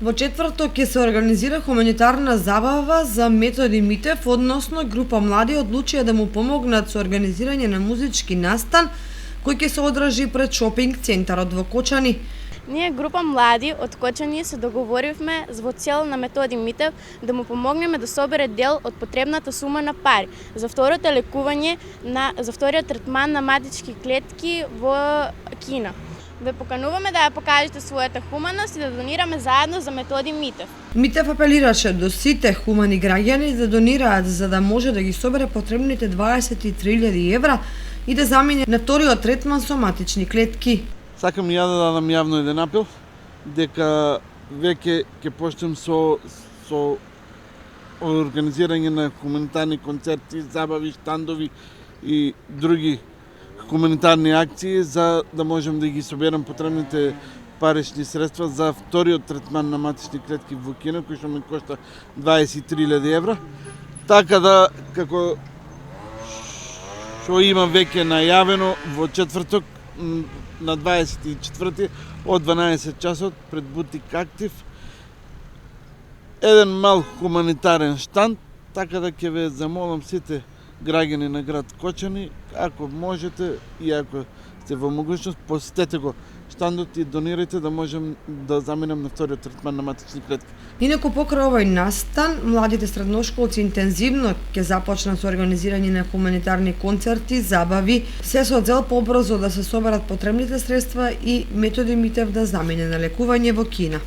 Во четврток ќе се организира хуманитарна забава за Методи Митев, односно група млади одлучија да му помогнат со организирање на музички настан кој ќе се одржи пред шопинг центарот во Кочани. Ние, група млади од Кочани, се договоривме во цел на Методи Митев да му помогнеме да собере дел од потребната сума на пари за второто лекување за вториот третман на матички клетки во Кина. Ве покануваме да ја покажете својата хуманост и да донираме заедно за Методи Митев. Митев апелираше до сите хумани граѓани да донираат за да може да ги собере потребните 23.000 евра и да замине на вториот третман со матични клетки. Сакам ја да дадам јавно еден апел дека веќе ќе почнем со организирање на хуманитарни концерти, забави, штандови и други хуманитарни акции за да можем да ги соберам потребните парични средства за вториот третман на матични клетки во Кина, кој што ме кошта 23.000 евра. Така да, како што има веќе најавено во четврток на 24 од 12 часот пред Бутик Актив еден мал хуманитарен штанд, така да ќе ве замолам сите граѓани на град Кочани, ако можете и ако сте во могуćност, посетете го штандот и донирајте да можем да заминем на вториот третман на матични клетки. Инаку покрај овој настан, младите средношколци интензивно ќе започнат со организирање на хуманитарни концерти, забави, се со цел побрзо да се соберат потребните средства и Методи Митев да замине на лекување во Кина.